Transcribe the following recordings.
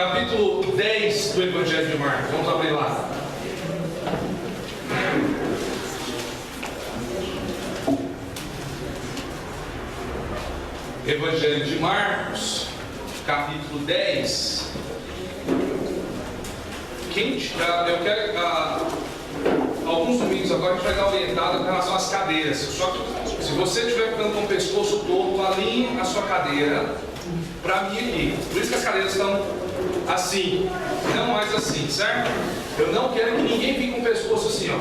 capítulo 10 do Evangelho de Marcos. Vamos abrir lá. Evangelho de Marcos, capítulo 10. Eu quero, alguns domingos agora a gente vai dar orientada com relação às cadeiras. Só que se você estiver ficando com o pescoço torto, alinhe a sua cadeira para mim aqui. Por isso que as cadeiras estão assim, não mais assim, certo? Eu não quero que ninguém fique com o pescoço assim, ó.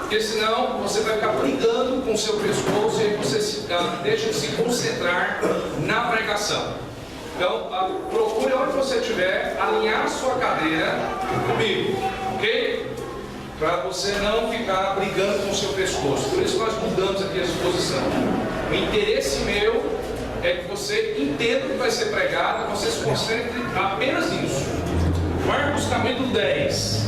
Porque senão você vai ficar brigando com o seu pescoço e aí você deixa de se concentrar na pregação. Então, procure onde você estiver, alinhar a sua cadeira comigo, ok? Para você não ficar brigando com o seu pescoço. Por isso nós mudamos aqui a exposição. O interesse meu é que você entenda o que vai ser pregado e você se concentre apenas nisso. Marcos capítulo 10.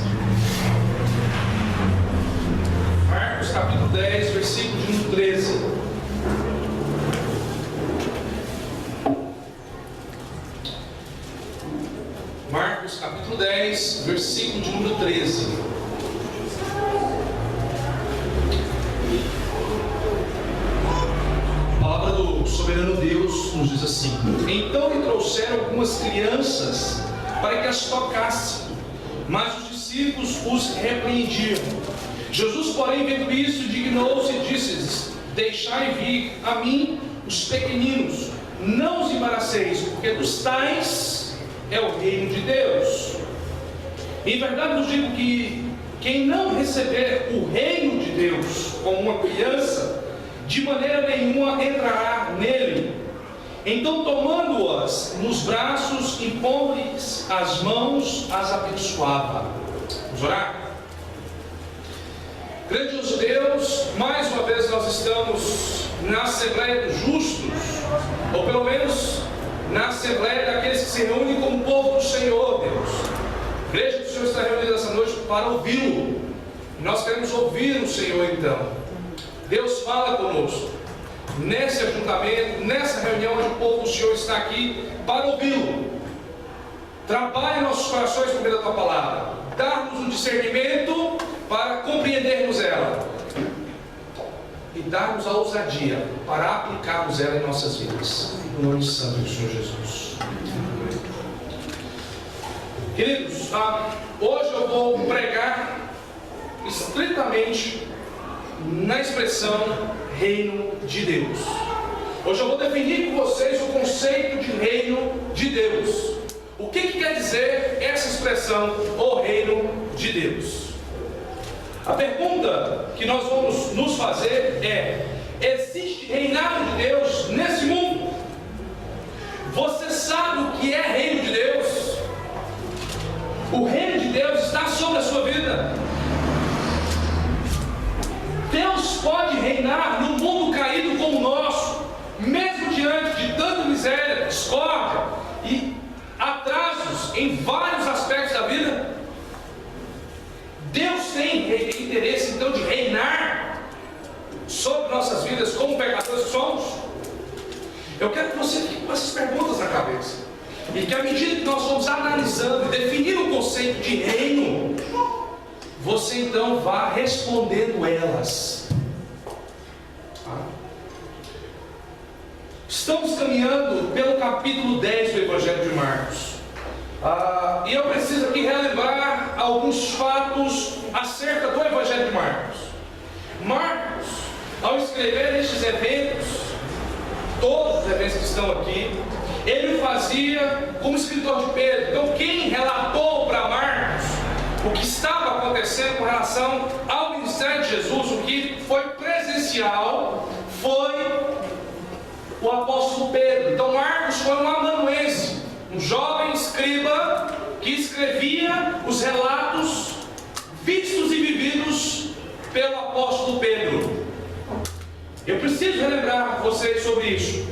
Marcos capítulo 10, versículo de número 13. Marcos capítulo 10, versículo de número 13. A palavra do soberano Deus nos diz assim: então lhe trouxeram algumas crianças para que as tocasse, mas os discípulos os repreendiam. Jesus, porém, vendo isso, dignou-se e disse: deixai vir a mim os pequeninos, não os embaraceis, porque dos tais é o reino de Deus. Em verdade vos digo que quem não receber o reino de Deus como uma criança, de maneira nenhuma entrará nele. Então, tomando-as nos braços, impondo-lhes as mãos, as abençoava. Vamos orar? Grandioso Deus, mais uma vez nós estamos na Assembleia dos Justos, ou pelo menos na Assembleia daqueles que se reúnem como povo do Senhor, Deus. A igreja do Senhor está reunida essa noite para ouvi-lo. Nós queremos ouvir o Senhor então. Deus, fala conosco nesse ajuntamento, nessa reunião onde o povo do Senhor está aqui para ouvi-lo. Trabalhe nossos corações por meio da tua palavra. Dá-nos um discernimento para compreendermos ela e dar-nos a ousadia para aplicarmos ela em nossas vidas. No nome santo do Senhor Jesus. Queridos, hoje eu vou pregar estritamente na expressão reino de Deus. Hoje eu vou definir com vocês o conceito de reino de Deus. O que quer dizer essa expressão, o reino de Deus? A pergunta que nós vamos nos fazer é: existe reinado de Deus nesse mundo? Você sabe o que é reino de Deus? O reino de Deus está sobre a sua vida. Deus pode reinar no mundo caído como o nosso, mesmo diante de tanta miséria, discórdia e atrasos em vários aspectos da vida. Deus tem interesse então de reinar sobre nossas vidas como pecadores que somos? Eu quero que você fique com essas perguntas na cabeça, e que à medida que nós vamos analisando e definindo o conceito de reino, você então vá respondendo elas. Estamos caminhando pelo capítulo 10 do Evangelho de Marcos. E eu preciso aqui relembrar alguns fatos acerca do Evangelho de Marcos. Marcos, ao escrever estes eventos, todos os eventos que estão aqui, ele fazia como escritor de Pedro. Então, quem relatou para Marcos o que estava acontecendo com relação ao ministério de Jesus, o que foi presencial, foi o apóstolo Pedro. Então, Marcos foi um amanuense, um jovem escriba que escrevia os relatos vistos e vividos pelo apóstolo Pedro. Eu preciso relembrar vocês sobre isso.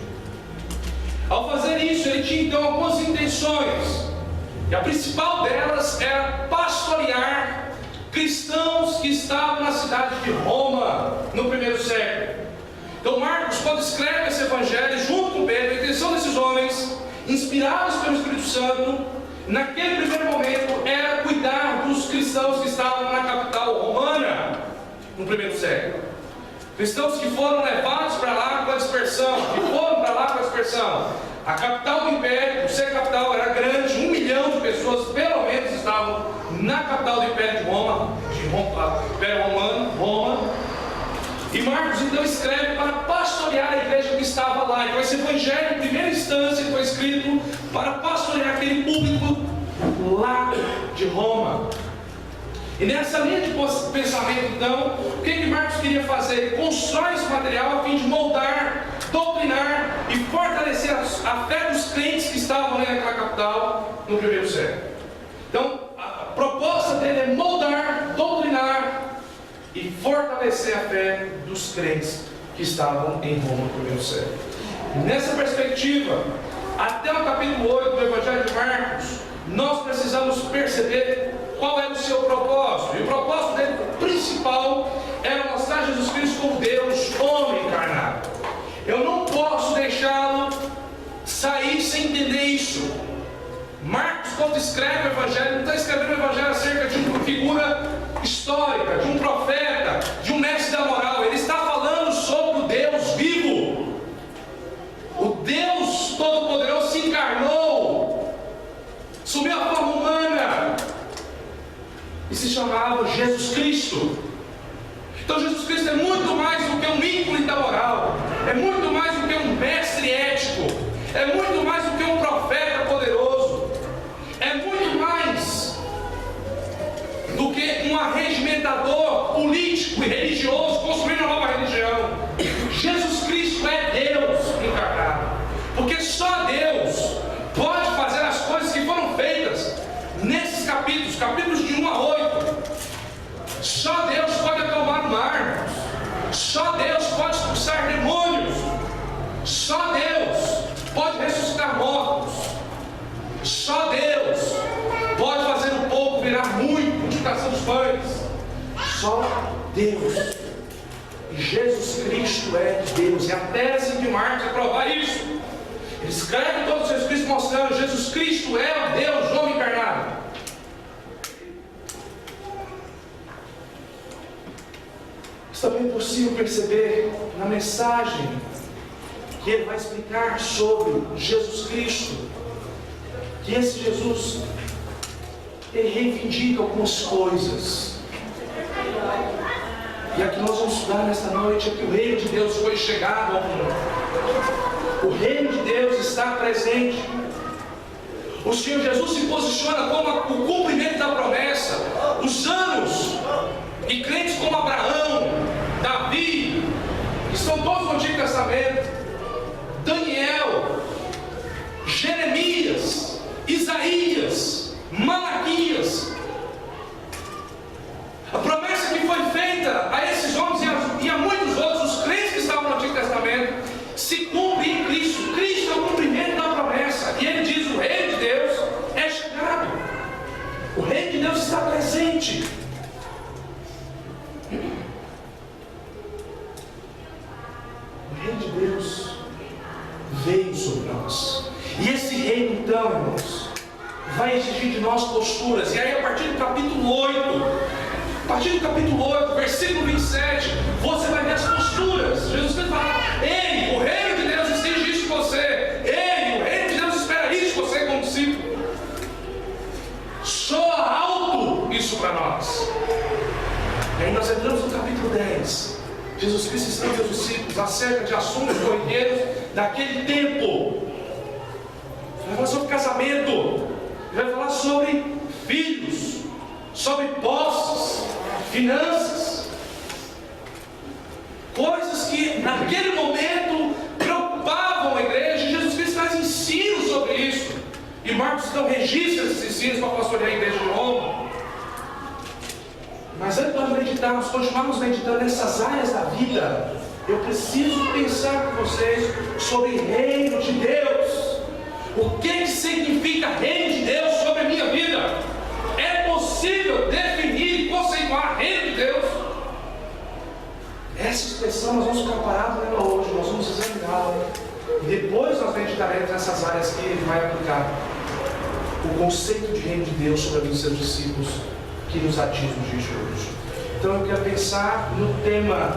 Ao fazer isso, ele tinha então algumas intenções, e a principal delas era pastorear cristãos que estavam na cidade de Roma no primeiro século. Então Marcos, quando escreve esse evangelho junto com Pedro, a intenção desses homens, inspirados pelo Espírito Santo, naquele primeiro momento, era cuidar dos cristãos que estavam na capital romana, no primeiro século. Cristãos que foram levados para lá com a dispersão, A capital do Império, por ser capital, era grande, 1 milhão de pessoas, pelo menos, estavam na capital do Império de Roma, Império Romano, Roma. E Marcos então escreve para pastorear a igreja que estava lá. Então esse evangelho, em primeira instância, foi escrito para pastorear aquele público lá de Roma. E nessa linha de pensamento, então, o que Marcos queria fazer? Ele constrói esse material a fim de moldar, doutrinar e fortalecer a fé dos crentes que estavam ali naquela capital no primeiro século. Então, a proposta dele é moldar, doutrinar e fortalecer a fé dos crentes que estavam em Roma no primeiro século. Nessa perspectiva, até o capítulo 8 do Evangelho de Marcos, nós precisamos perceber qual era o seu propósito. E o propósito dele principal era mostrar Jesus Cristo como Deus, homem encarnado. Eu não posso deixá-lo sair sem entender isso. Marcos, quando escreve o Evangelho, não está escrevendo o Evangelho acerca de uma figura histórica, de um profeta, de um mestre da moral. Ele está falando sobre o Deus vivo. O Deus Todo-Poderoso se encarnou, assumiu a forma humana e se chamava Jesus Cristo. Então Jesus Cristo é muito mais do que um ícone da moral, é muito mais do que um mestre ético, é muito mais do que um profeta poderoso, é muito mais do que um arregimentador político e religioso construindo uma nova religião. Jesus Cristo é Deus encarnado, porque só Deus pode fazer as coisas que foram feitas nesses capítulos de 1 a 8. Só Deus pode acalmar o mar, só Deus pode expulsar demônios, só Deus pode ressuscitar mortos, só Deus pode fazer o pouco virar muito, multiplicação dos pães, só Deus. E Jesus Cristo é Deus, e a tese de Marcos é provar isso. Ele escreve todo Jesus Cristo mostrando: Jesus Cristo é o Deus, o homem encarnado. Mas também é possível perceber na mensagem que ele vai explicar sobre Jesus Cristo, que esse Jesus, ele reivindica algumas coisas. E aqui nós vamos estudar nesta noite é que o reino de Deus foi chegado ao mundo. O reino de Deus está presente. O Senhor Jesus se posiciona como o cumprimento da promessa. Os anos e crentes como Abraão, Davi, que estão todos no Antigo Testamento, Daniel, Jeremias, Isaías, Malaquias, a promessa que foi feita a esses homens e a muitos outros, os crentes que estavam no Antigo Testamento, se cumpre em Cristo. Cristo é o cumprimento da promessa. E ele diz: o reino de Deus é chegado. O reino de Deus está presente. O reino de Deus veio sobre nós. E esse reino, então, irmãos, vai exigir de nós posturas. E aí, a partir do capítulo 8, versículo 27, você vai ver as posturas. Jesus Cristo fala: ei, o reino de Deus exige isso de você. Ei, o reino de Deus espera isso de você como discípulo. Soa alto isso para nós. E aí nós entramos no capítulo 10. Jesus Cristo ensina aos seus discípulos acerca de assuntos corriqueiros daquele tempo. Ele vai falar sobre casamento, ele vai falar sobre filhos, sobre posses, finanças, coisas que naquele momento preocupavam a igreja. E Jesus Cristo traz ensinos sobre isso, e Marcos então registra esses ensinos para pastorear a igreja de Roma. Mas antes de nós continuarmos meditando nessas áreas da vida, eu preciso pensar com vocês sobre reino de Deus. O que significa reino de Deus sobre a minha vida? É possível definir e conceituar reino de Deus? Essa expressão nós vamos ficar parados nela hoje, nós vamos examiná-la. E depois nós meditaremos nessas áreas que ele vai aplicar. o conceito de reino de Deus sobre a vida dos seus discípulos que nos atinge nos dias de hoje. Então eu quero pensar no tema: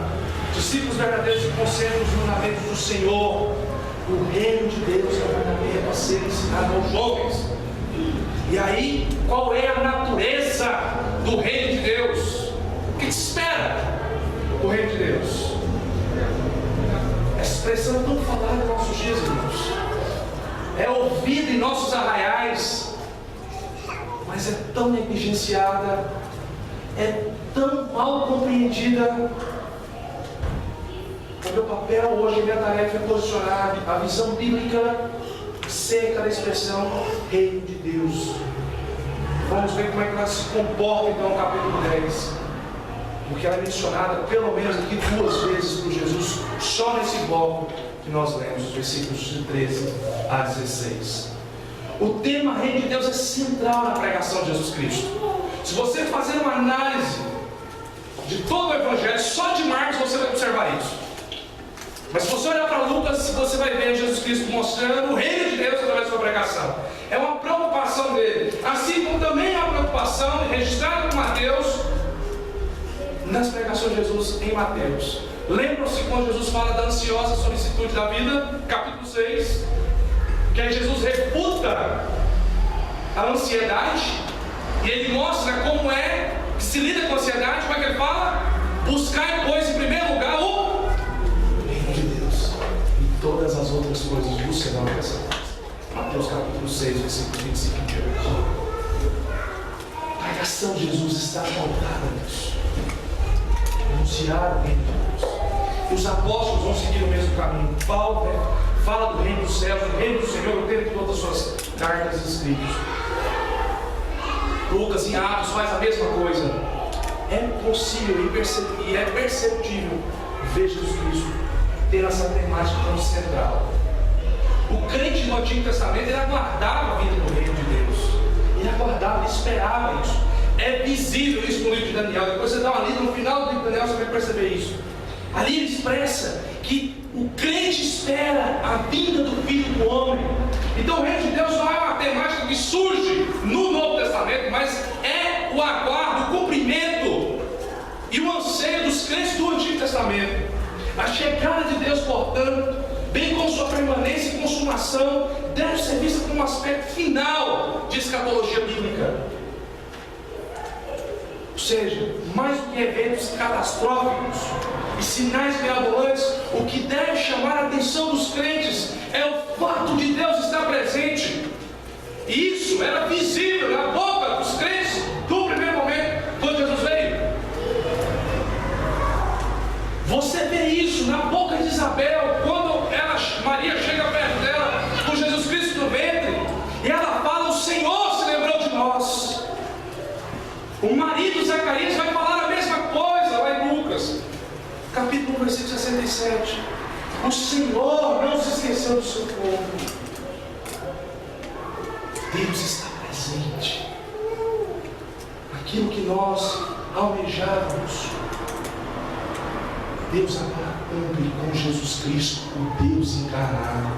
discípulos verdadeiros que concentram os mandamentos do Senhor. O reino de Deus é um mandamento a ser ensinado aos jovens. E aí, qual é a natureza do reino de Deus? O que se espera do reino de Deus? Essa expressão é tão falada nos nossos dias, irmãos. É ouvida em nossos arraiais, mas é tão negligenciada, é tão mal compreendida. O meu papel hoje, minha tarefa é posicionar a visão bíblica acerca da expressão reino de Deus. Vamos ver como é que ela se comporta então no capítulo 10, porque ela é mencionada pelo menos aqui 2 vezes por Jesus, só nesse bloco que nós lemos, os versículos de 13 a 16. O tema reino de Deus é central na pregação de Jesus Cristo. Se você fazer uma análise de todo o Evangelho, só de Marcos você vai observar isso. Mas se você olhar para Lucas, você vai ver Jesus Cristo mostrando o reino de Deus através da sua pregação. É uma preocupação dele. Assim como também é uma preocupação registrada por Mateus nas pregações de Jesus em Mateus. Lembram-se quando Jesus fala da ansiosa solicitude da vida, capítulo 6, que aí Jesus refuta a ansiedade e ele mostra como é que se lida com a ansiedade. Como é que ele fala? Buscai, pois, em primeiro lugar o reino de Deus, e todas as outras coisas vos serão acrescentadas. Mateus capítulo 6, versículos 25 e 28. A pregação de Jesus está pautada nisso. Anunciar o reino de Deus. E os apóstolos vão seguir o mesmo caminho. Paulo fala do reino dos céus, do reino do Senhor, o tempo de todas as suas cartas e escritos. Lucas em Atos faz a mesma coisa. É possível e é perceptível ver Jesus Cristo ter essa temática tão central. O crente no Antigo Testamento, ele aguardava a vinda do reino de Deus. Ele aguardava, ele esperava isso. É visível isso no livro de Daniel. Depois você dá uma lida no final do livro de Daniel, você vai perceber isso. Ali ele expressa que o crente espera a vinda do Filho do Homem. Então o reino de Deus não é uma temática que surge no Novo Testamento, mas é o aguardo, o cumprimento e o anseio dos crentes do Antigo Testamento. A chegada de Deus, portanto, bem como sua permanência e consumação, deve ser vista como um aspecto final de escatologia bíblica. Ou seja, mais do que eventos catastróficos e sinais mirabolantes, o que deve chamar a atenção dos crentes é o fato de Deus estar presente. E isso era visível na boca dos crentes do primeiro momento, quando Jesus veio. Você vê isso na boca de Isabel, quando Maria chega perto dela, com Jesus Cristo no ventre, e ela fala: o Senhor se lembrou de nós. O marido Zacarias vai falar a mesma coisa lá em Lucas, capítulo 1, versículo 67. O Senhor não se esqueceu do seu povo. Deus está presente. Aquilo que nós almejávamos, Deus agora cumpre com Jesus Cristo, o Deus encarnado.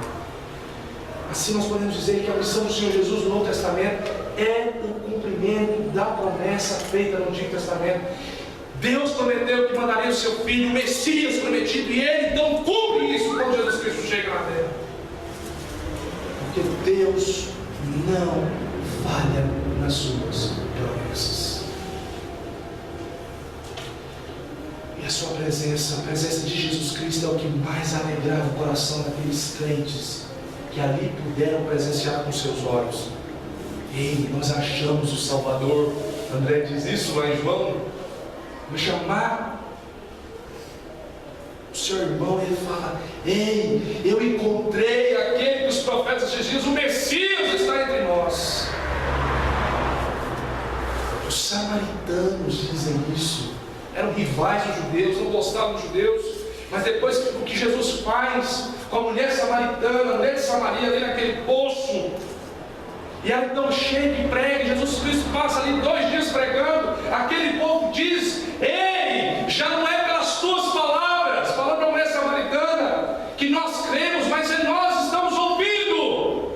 Assim nós podemos dizer que a missão do Senhor Jesus no Novo Testamento é o cumprimento da promessa feita no Antigo Testamento. Deus prometeu que mandaria o seu Filho, o Messias prometido, e Ele então cumpre isso quando Jesus Cristo chega na terra. Porque Deus não falha nas suas promessas. E a sua presença, a presença de Jesus Cristo, é o que mais alegrava o coração daqueles crentes que ali puderam presenciar com seus olhos. Ei, nós achamos o Salvador. André diz isso lá em João. Vou chamar o seu irmão e ele fala: ei, eu encontrei aquele que os profetas diziam, o Messias está entre nós. Os samaritanos dizem isso. Eram rivais dos judeus, não gostavam dos judeus. Mas depois o que Jesus faz com a mulher samaritana, a mulher de Samaria, ali naquele poço, e ela então chega e prega, Jesus Cristo passa ali 2 dias pregando, aquele povo diz: ei, já não é pelas tuas palavras, falando para a mulher samaritana, que nós cremos, mas nós estamos ouvindo.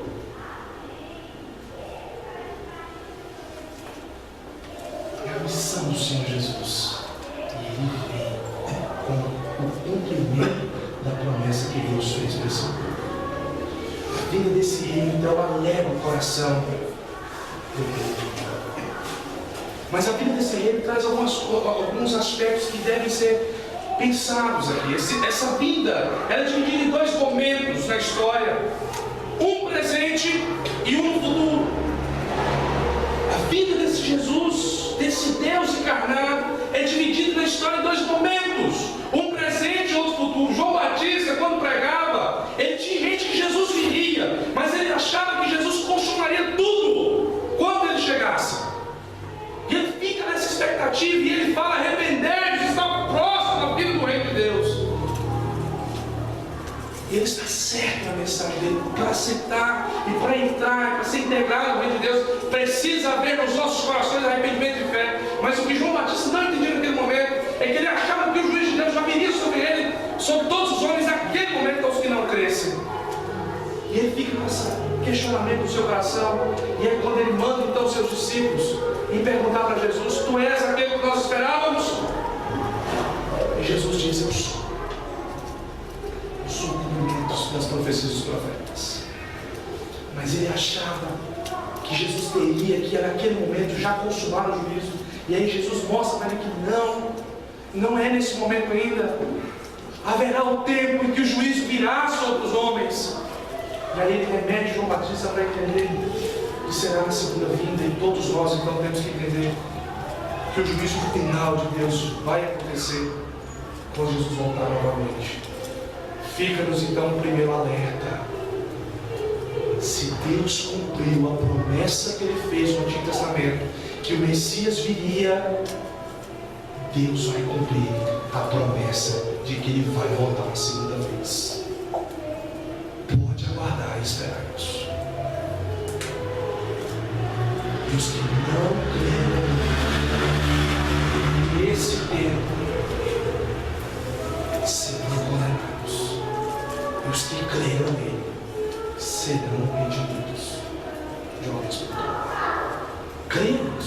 A vinda desse reino, então, alegra o coração. Mas a vida desse reino traz alguns aspectos que devem ser pensados aqui. Essa vida, ela é dividida em dois momentos na história: um presente e um futuro. A vida desse Jesus, desse Deus encarnado, é dividida na história em dois momentos: um presente e outro futuro. João Batista, quando pregava, ele tinha em mente que Jesus viria, mas ele achava que Jesus consumaria tudo quando ele chegasse. E ele fica nessa expectativa e ele fala: arrepender-vos, está próximo da vida do reino de Deus. E ele está certo na mensagem dele. Para aceitar e para entrar, para ser integrado no reino de Deus, precisa haver nos nossos corações arrependimento e fé. Mas o que João Batista não entendia naquele momento é que ele achava que o juízo de Deus já viria sobre ele, sobre todos os homens naquele momento, aos que não crescem. E ele fica com esse questionamento no seu coração. E é quando ele manda então os seus discípulos em perguntar para Jesus: tu és aquele que nós esperávamos? E Jesus diz: eu sou. Eu sou o cumprimento das profecias dos profetas. Mas ele achava que Jesus teria que naquele momento já consumar o juízo. E aí Jesus mostra para ele que não é nesse momento ainda. Haverá um tempo em que o juízo virá sobre os homens. E aí ele remete João Batista para entender que será na segunda vinda. E todos nós então temos que entender que o juízo final de Deus vai acontecer quando Jesus voltar novamente. Fica-nos então o primeiro alerta: se Deus cumpriu a promessa que ele fez no Antigo Testamento, que o Messias viria, Deus vai cumprir a promessa de que ele vai voltar a segunda vez. Pode aguardar e esperar isso. E os que não creram nesse tempo serão condenados. E os que creram nele serão redimidos de uma vez por todas. Cremos.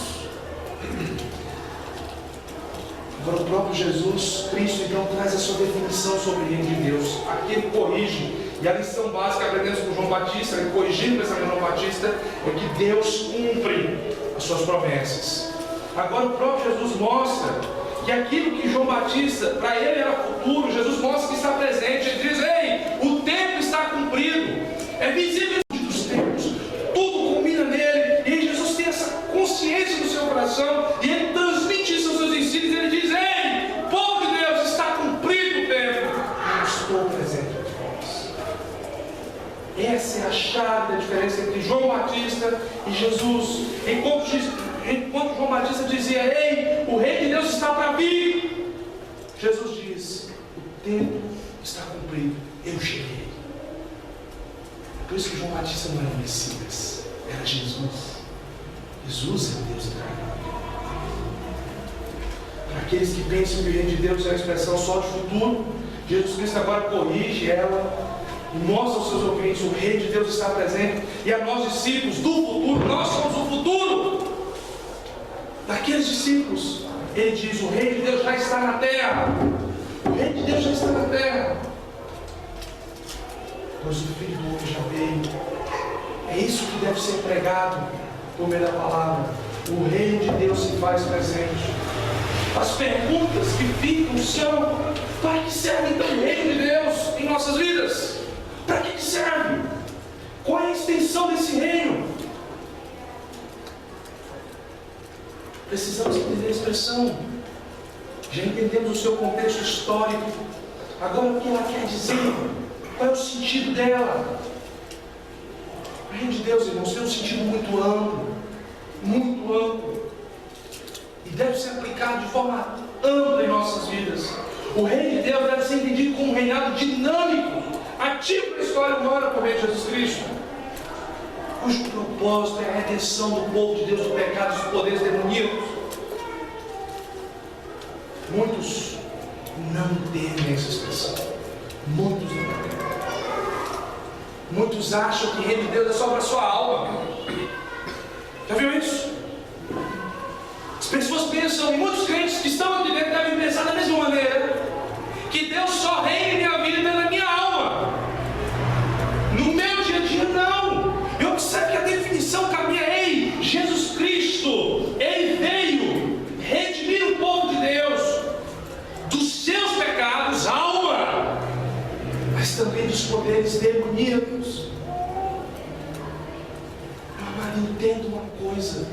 Agora o próprio Jesus Cristo então traz a sua definição sobre o reino de Deus. Aqui ele corrige, e a lição básica que aprendemos com João Batista, ele corrigindo o pensamento de João Batista, é que Deus cumpre as suas promessas. Agora o próprio Jesus mostra que aquilo que João Batista, para ele era futuro, Jesus mostra que está presente. Ele diz: ei, o tempo está cumprido, é visível dos tempos, tudo combina nele. E aí Jesus tem essa consciência no seu coração, e ele transmite isso aos seus ensinos. Ele diz: ei, povo de Deus, está cumprido o tempo, eu estou presente entre vós. Essa é a chave da diferença entre João Batista e Jesus. Enquanto João Batista dizia: ei, o reino de Deus está para vir, Jesus diz: o tempo está cumprido, eu cheguei. Por isso que João Batista não era o Messias, era Jesus. Jesus é o Deus encarnado. Para aqueles que pensam que o reino de Deus é uma expressão só de futuro, Jesus Cristo agora corrige ela e mostra aos seus ouvintes: o reino de Deus está presente. E a nós, discípulos do futuro, nós somos o futuro daqueles discípulos. Ele diz: o reino de Deus já está na terra. O reino de Deus já está na terra, pois o Filho do Homem já veio. É isso que deve ser pregado por meio da palavra. O reino de Deus se faz presente. As perguntas que ficam são: para que serve então o reino de Deus em nossas vidas? Para que serve? Qual é a extensão desse reino? Precisamos entender a expressão. Já entendemos o seu contexto histórico. Agora o que ela quer dizer? Qual é o sentido dela? O reino de Deus, irmãos, tem um sentido muito amplo. Muito amplo. E deve ser aplicado de forma ampla em nossas vidas. O reino de Deus deve ser entendido como um reinado dinâmico, ativo na história humana por meio de Jesus Cristo, cujo propósito é a redenção do povo de Deus do pecado e dos poderes demoníacos. Muitos não entendem essa expressão. Muitos não entendem. Muitos acham que o reino de Deus é só para a sua alma. Já viu isso? As pessoas pensam, e muitos crentes que estão aqui dentro devem pensar da mesma maneira, que Deus só reina em minha vida e na minha alma. No meu dia a dia, Amado, entenda uma coisa: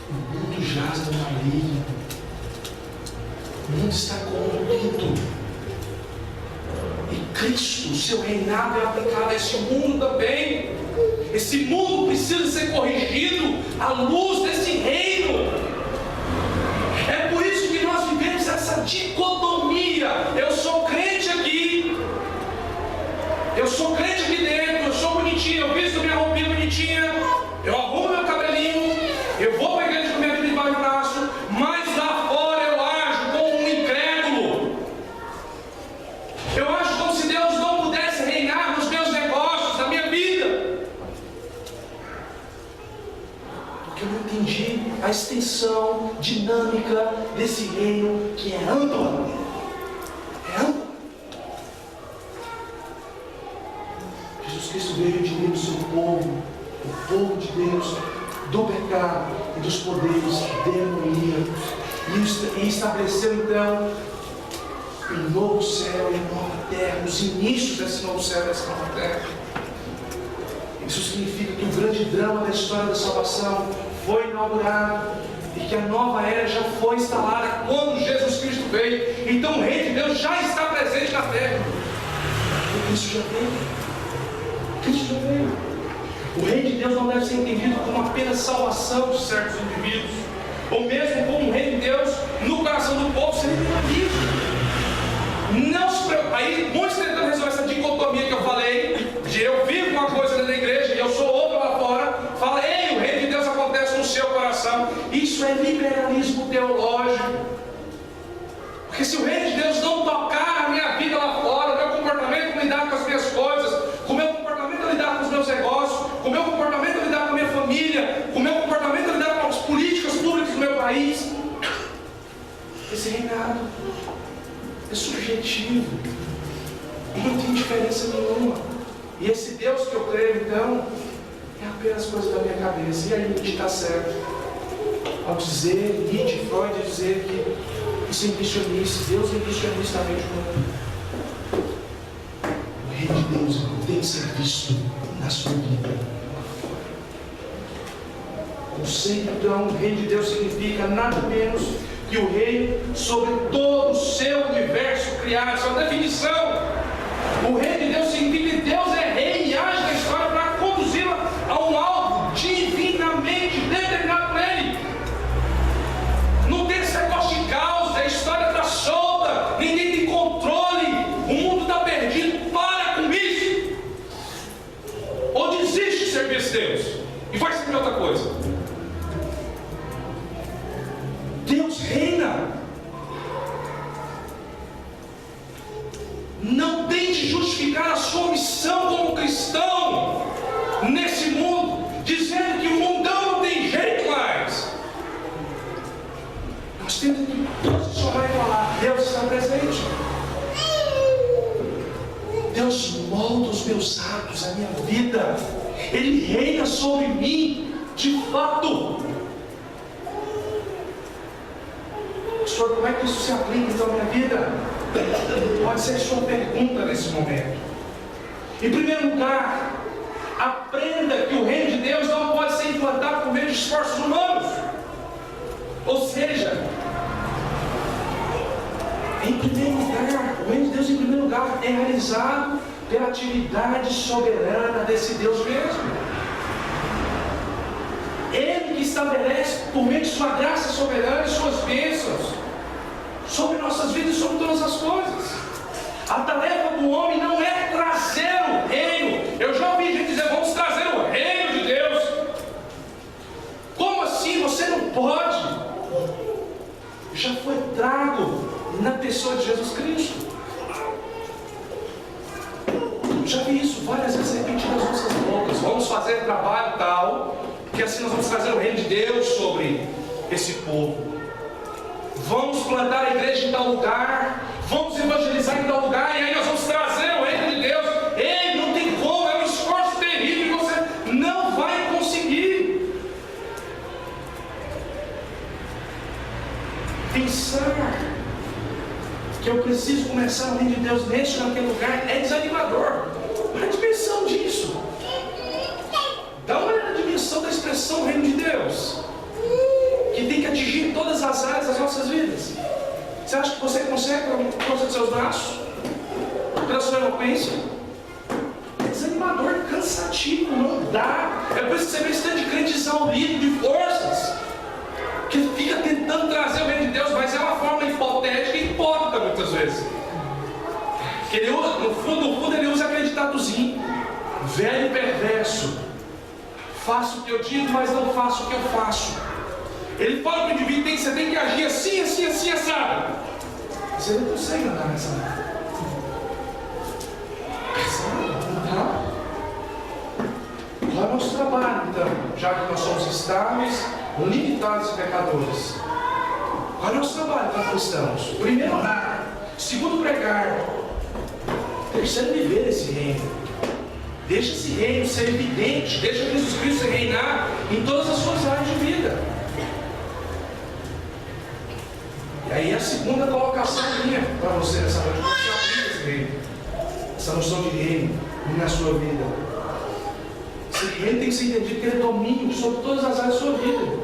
o mundo jaz no maligno, o mundo está corrompido, e Cristo, o seu reinado é aplicado a esse mundo também. Esse mundo precisa ser corrigido à luz desse reino. É por isso que nós vivemos essa dicotomia: eu sou crente aqui, eu sou crente aqui dentro, eu sou bonitinho, eu visto minha roupinha bonitinha, eu arrumo meu cabelinho, eu vou para a igreja com minha Bíblia embaixo do braço, mas lá fora eu ajo como um incrédulo. Eu ajo como se Deus não pudesse reinar nos meus negócios, na minha vida, porque eu não entendi a extensão dinâmica desse reino, que é ampla. É ampla. Jesus Cristo veio redimir o seu povo, o povo de Deus, do pecado e dos poderes demoníacos, e estabeleceu então um novo céu e uma nova terra, os inícios desse novo céu e dessa nova terra. Isso significa que o grande drama da história da salvação foi inaugurado e que a nova era já foi instalada quando Jesus Cristo veio. Então o Reino de Deus já está presente na terra. E Cristo já veio. Cristo já veio. O Reino de Deus não deve ser entendido como apenas salvação de certos indivíduos, ou mesmo como um Reino de Deus no coração do povo ser vivo. Não se preocupe. Aí muitos tentando resolver essa dicotomia que eu falei, de eu vivo uma coisa dentro da igreja e eu sou outra lá fora. Fala: ei, o Reino de Deus acontece no seu coração. Isso é liberalismo teológico. Porque se o Reino de Deus não tocar a minha vida lá fora, o meu comportamento lidar com as minhas coisas, com o meu comportamento lidar com os meus negócios, com o meu comportamento lidar com a minha família, com o meu comportamento lidar com as políticas públicas do meu país, esse reinado é subjetivo e não tem diferença nenhuma. E esse Deus que eu creio, então, é apenas coisa da minha cabeça. E aí Nietzsche está certo ao dizer, Nietzsche, Freud, dizer que isso é impressionista. Deus é impressionista na mente humana. O reino de Deus tem que ser visto na sua vida. O conceito, então, o reino de Deus significa nada menos que o reino sobre todo o seu universo criado. Essa é uma definição. O reino de Deus significa que Deus é rei e age na história para conduzi-la a um alvo divinamente determinado por Ele. Não tem esse negócio de caos, a história está solta, ninguém tem controle, o mundo está perdido. Para com isso! Ou desiste de servir esse Deus e vai servir outra coisa. Deus reina. Não tente justificar a sua missão como cristão nesse mundo, dizendo que o mundão não tem jeito mais. Nós temos que posicionar e falar: Deus está presente. Deus molda os meus atos, a minha vida. Ele reina sobre mim de fato. Senhor, como é que isso se aplica então na minha vida? Pode ser a sua pergunta nesse momento. Em primeiro lugar, aprenda que o reino de Deus não pode ser implantado por meio de esforços humanos. Ou seja, em primeiro lugar, o reino de Deus, em primeiro lugar, é realizado pela atividade soberana desse Deus mesmo. Ele que estabelece, por meio de sua graça soberana e suas bênçãos, sobre nossas vidas e sobre todas as coisas. A tarefa do homem não é trazer o reino. Eu já ouvi gente dizer: vamos trazer o reino de Deus. Como assim? Você não pode. Já foi trago na pessoa de Jesus Cristo. Já vi isso várias vezes repetido nas nossas bocas. Vamos fazer trabalho tal, que assim nós vamos trazer o reino de Deus sobre esse povo. Vamos plantar a igreja em tal lugar, vamos evangelizar em tal lugar, e aí nós vamos trazer o reino de Deus. Ei, não tem como, é um esforço terrível e você não vai conseguir. Pensar que eu preciso começar o reino de Deus neste ou naquele lugar é desanimador. Preste atenção disso. Dá uma dá. É por isso que você vê esse tanto de crente exaurido de forças, que fica tentando trazer o reino de Deus, mas é uma forma hipotética e hipócrita muitas vezes. Que ele usa, no fundo ele usa aquele ditadozinho: velho e perverso, faço o que eu digo, mas não faço o que eu faço. Ele fala para o indivíduo: você tem que agir assim, assim, assim, assado. Você não consegue andar nessa área. Qual é o nosso trabalho, então? Já que nós somos estáveis, limitados e pecadores, qual é o nosso trabalho para cristãos? Primeiro, orar. Segundo, pregar. Terceiro, viver esse reino. Deixa esse reino ser evidente. Deixa Jesus Cristo reinar em todas as suas áreas de vida. E aí a segunda colocação minha para você nessa noite: como você aplica esse reino, essa noção de reino na sua vida. Esse reino tem que ser entendido que ele é domínio sobre todas as áreas da sua vida.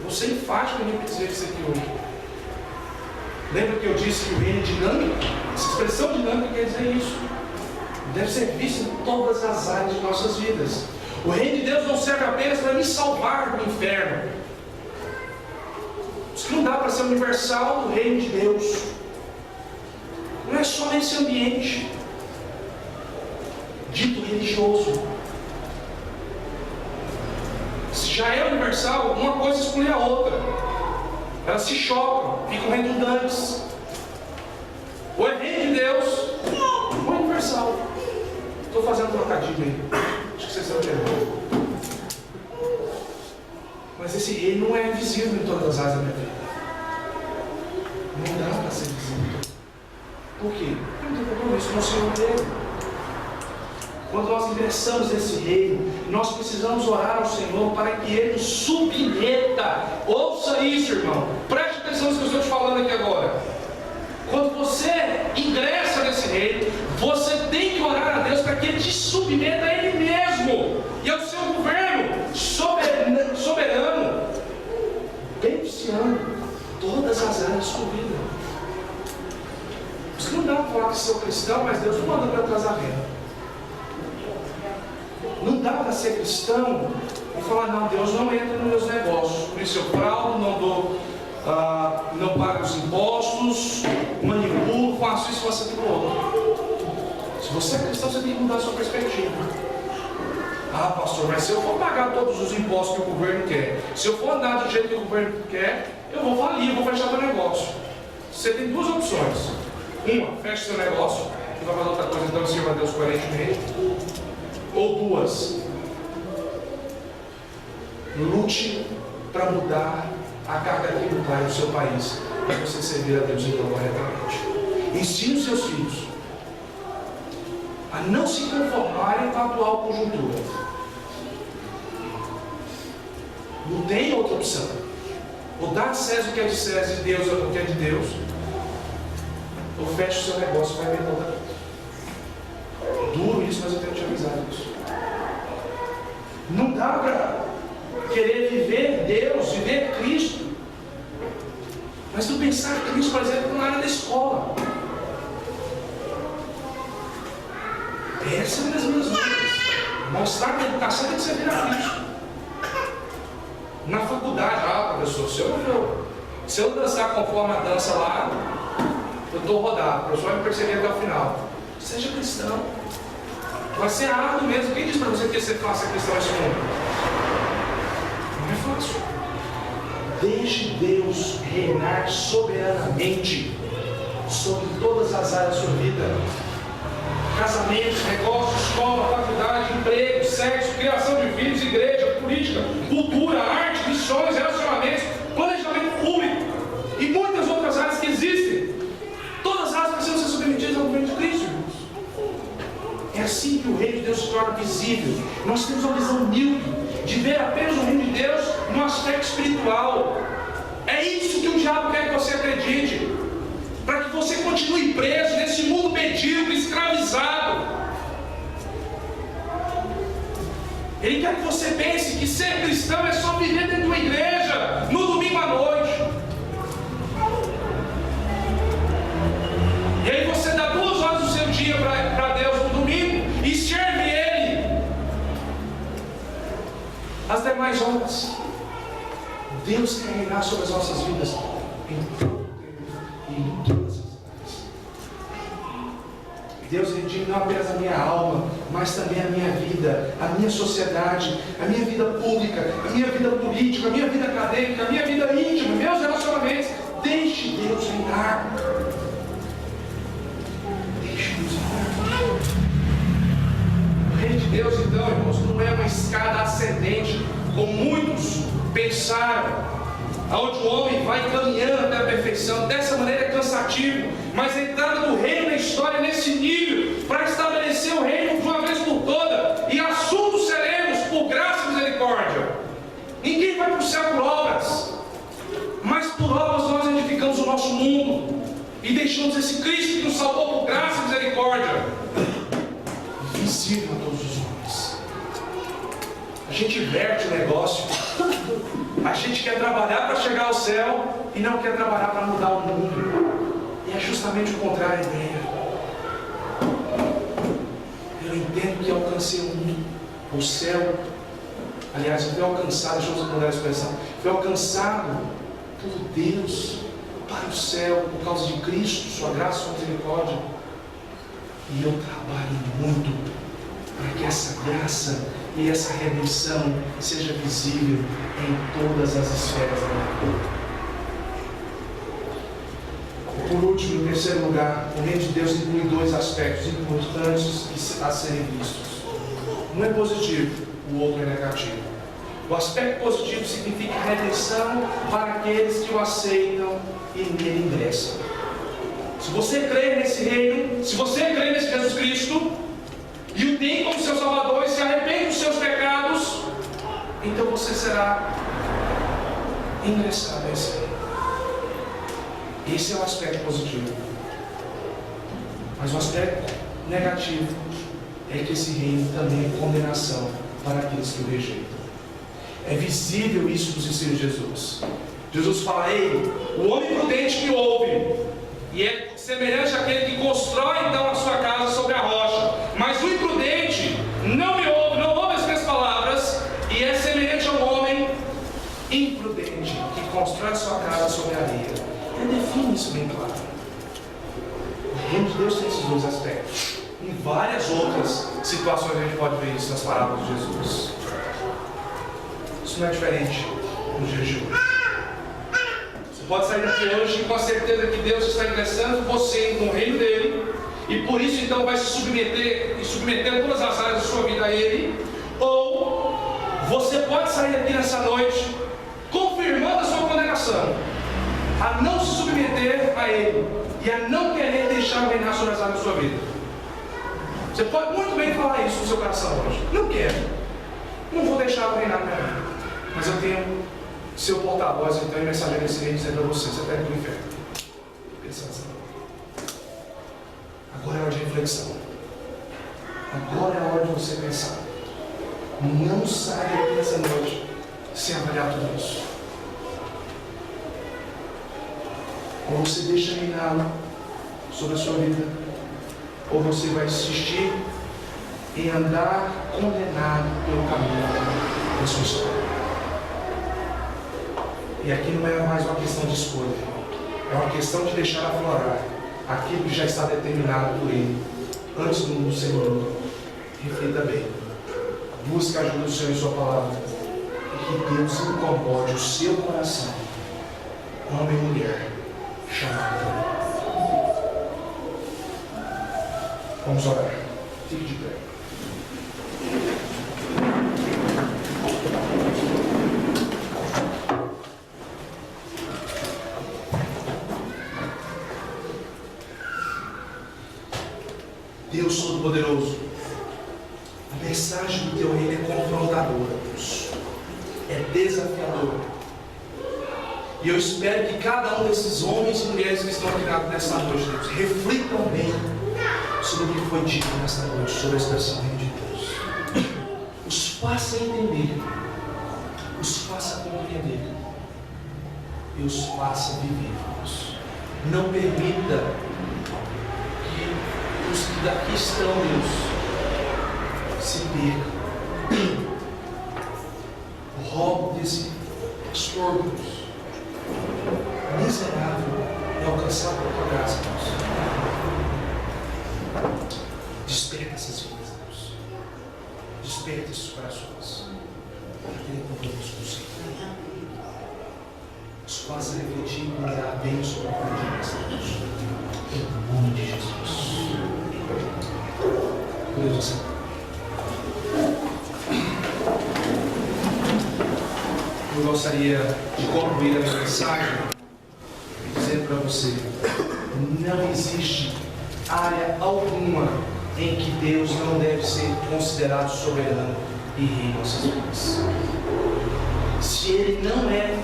Você é enfático em dizer isso aqui hoje. Lembra que eu disse que o reino é dinâmico? Essa expressão dinâmica quer dizer isso. Deve ser visto em todas as áreas de nossas vidas. O reino de Deus não serve apenas para me salvar do inferno. Isso não dá para ser universal do reino de Deus. Não é só nesse ambiente dito religioso. Se já é universal, uma coisa exclui a outra. Elas se chocam, ficam redundantes. Ou é reino de Deus, ou é universal. Estou fazendo um trocadilho aí. Acho que vocês estão entendendo. Mas esse reino não é visível em todas as áreas da minha vida. Não dá para ser visível. Por quê? Eu não tenho compromisso com o Senhor dele. Quando nós ingressamos nesse reino, nós precisamos orar ao Senhor para que Ele nos submeta. Ouça isso, irmão. Preste atenção no que eu estou te falando aqui agora. Quando você ingressa nesse reino, você tem que orar a Deus para que Ele te submeta a Ele mesmo e ao seu governo soberano, beneficiando todas as áreas da sua vida. Você não dá para falar que sou cristão, mas Deus não manda para atrasar renda. Não dá para ser cristão e falar: não, Deus não entra nos meus negócios, por isso eu fraudo, não pago os impostos, manipulo, faço isso, faço aquilo outro. Se você é cristão, você tem que mudar a sua perspectiva. Ah, pastor, mas se eu for pagar todos os impostos que o governo quer, se eu for andar do jeito que o governo quer, eu vou falir, eu vou fechar meu negócio. Você tem duas opções: uma, feche seu negócio e vai fazer outra coisa, então sirva a Deus coerentemente. Ou duas, lute para mudar a carga tributária do seu país, para você servir a Deus então corretamente. Ensine os seus filhos a não se conformarem com a atual conjuntura. Não tem outra opção. Ou dá a César o que é de César e Deus o que é de Deus, ou feche o seu negócio e vai ver outra coisa. Duro isso, mas eu tenho que te avisar disso. Não dá para querer viver Deus, viver Cristo, mas não pensar Cristo, por exemplo, na área da escola. Essa é uma das minhas lutas. Mostrar que a educação tem que servir a Cristo. Na faculdade, professor, se eu dançar conforme a dança lá, eu estou rodado, o professor vai me perseguir até o final. Seja cristão. Vai ser árduo mesmo. Quem diz para você que você faça cristão nesse mundo? Não é fácil. Deixe Deus reinar soberanamente sobre todas as áreas da sua vida. Casamentos, negócios, escola, faculdade, emprego, sexo, criação de filhos, igreja, política, cultura, arte, missões, relacionamentos, planejamento público e muitas outras áreas que existem. Todas as áreas precisam ser submetidas ao governo de Cristo, irmãos. É assim que o reino de Deus se torna visível. Nós temos uma visão humilde de ver apenas o reino de Deus no aspecto espiritual. É isso que o diabo quer que você acredite, para que você continue preso nesse mundo medíocre, escravizado. Ele quer que você pense que ser cristão é só viver dentro de uma igreja no domingo à noite. E aí você dá 2 horas do seu dia para Deus no domingo e serve Ele. as demais obras. Deus quer reinar sobre as nossas vidas em todo o tempo e em todas as áreas. Deus redime não apenas a minha alma, mas também a minha vida, a minha sociedade, a minha vida pública, a minha vida política, a minha vida acadêmica, a minha vida íntima, meus relacionamentos. Deixe Deus reinar. Deixe Deus reinar. O reino de Deus, então, irmãos, não é uma escada ascendente, como muitos pensaram, onde o homem vai caminhando até a perfeição. Dessa maneira é cansativo, mas a entrada do reino na história é nesse nível, para estabelecer o reino de uma vez por toda, e assuntos seremos por graça e misericórdia. Ninguém vai para o céu por obras, mas por obras nós edificamos o nosso mundo, e deixamos esse Cristo que nos salvou por graça e misericórdia visível a todos os homens. A gente inverte o negócio. A gente quer trabalhar para chegar ao céu e não quer trabalhar para mudar o mundo. E é justamente o contrário, ideia. Eu entendo que alcancei o mundo, o céu. Aliás, eu fui alcançado, deixa eu mudar a expressão. Fui alcançado por Deus para o céu por causa de Cristo, sua graça, sua misericórdia. E eu trabalho muito para que essa graça e essa redenção seja visível em todas as esferas da minha vida. E por último, em terceiro lugar, o reino de Deus inclui dois aspectos importantes a serem vistos. Um é positivo, o outro é negativo. O aspecto positivo significa redenção para aqueles que o aceitam e nele ingressam. Se você crê nesse reino, se você crê nesse Jesus Cristo, e o tem como seu Salvador, e se arrepende dos seus pecados, então você será ingressado a esse reino. Esse é o aspecto positivo. Mas o aspecto negativo é que esse reino também é condenação para aqueles que o rejeitam. É visível isso nos ensinos de Jesus. Jesus fala: ei, o homem prudente que ouve, e é semelhante àquele que constrói então a sua casa sobre a rocha. Mas o imprudente não ouve as minhas palavras, e é semelhante a um homem imprudente que constrói a sua casa sobre a areia. Ele define isso bem claro. O reino de Deus tem esses dois aspectos. Em várias outras situações a gente pode ver isso nas parábolas de Jesus. Isso não é diferente nos dias de hoje. Pode sair daqui hoje com a certeza que Deus está ingressando você no reino dele, e por isso então vai se submeter e submeter todas as áreas da sua vida a ele. Ou você pode sair daqui nessa noite confirmando a sua condenação, a não se submeter a ele e a não querer deixar reinar sobre as áreas da sua vida. Você pode muito bem falar isso no seu coração hoje: não quero, não vou deixar reinar na minha vida, mas eu tenho seu porta-voz, então, e mensageiro desse reino dizer para você: você está indo para o inferno. Pensando assim. Agora é hora de reflexão. Agora é a hora de você pensar. Não saia daqui nessa noite sem avaliar tudo isso. Ou você deixa reinar sobre a sua vida, ou você vai insistir em andar condenado pelo caminho da sua história. E aqui não é mais uma questão de escolha, é uma questão de deixar aflorar aquilo que já está determinado por ele antes do mundo ser mundo. Reflita bem, busque a ajuda do Senhor em sua palavra, e que Deus incomode o seu coração, homem e mulher, chamado. Vamos orar. Fique de pé. Deus Todo-Poderoso, a mensagem do teu reino é confrontadora, Deus, é desafiadora, e eu espero que cada um desses homens e mulheres que estão aqui nesta noite, Deus, reflitam bem sobre o que foi dito nesta noite, sobre a expressão reino de Deus. Os faça entender, os faça compreender e os faça viver, Deus. Não permita os que daqui estão, Deus, se percam. Desperta esses corações para terem compromisso com o Senhor. Os quais refletir e olhar bem sobre a vida de Deus. Em nome de Jesus. Por Deus, eu gostaria de concluir a minha mensagem dizendo para você: não existe área alguma em que Deus não deve ser considerado soberano e rei em nossas vidas. Se Ele não é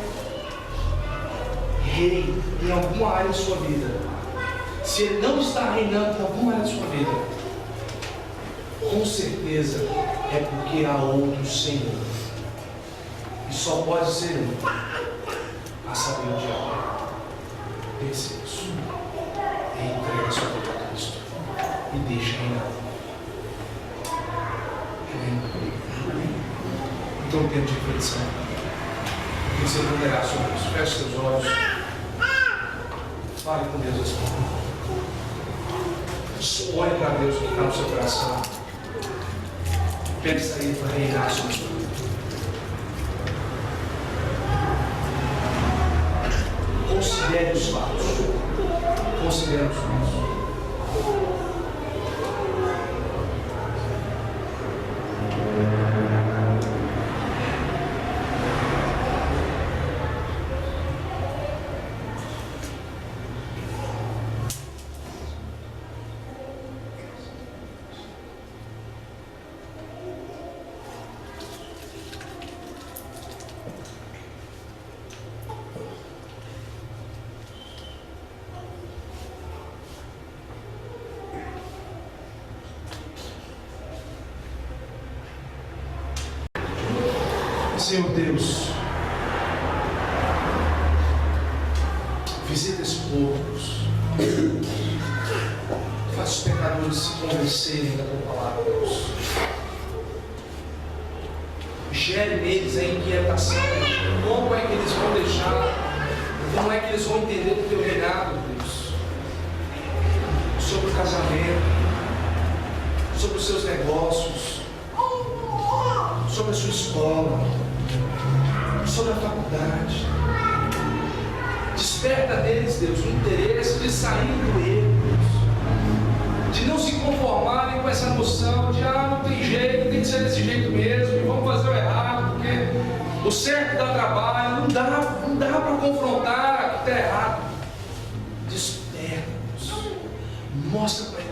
rei em alguma área da sua vida, se Ele não está reinando em alguma área da sua vida, com certeza é porque há outro Senhor. E só pode ser um, a saber o diabo. Pense isso. E entrega a sua vida a Cristo. E deixa reinar. Então, um tempo de reflexão. E você ponderar sobre isso. Feche seus olhos. Fale com Deus esse momento. Olhe para Deus que está no seu coração. Peça a Ele para reinar sobre a sua vida. Considere os fatos. Considere os fatos. Senhor Deus, visita esse povo, Deus. Faz os pecadores se convencerem da tua palavra, Deus. Gere neles a inquietação. Como é que eles vão deixar? Como é que eles vão entender do teu reinado, Deus? Sobre o casamento, sobre os seus negócios, sobre a sua escola, sobre a faculdade. Desperta neles, Deus, o interesse de sair do erro, Deus. De não se conformarem com essa noção de não tem jeito, tem que ser desse jeito mesmo, e vamos fazer o errado, porque o certo dá trabalho, não dá para confrontar o que está errado. Desperta, Deus. Mostra para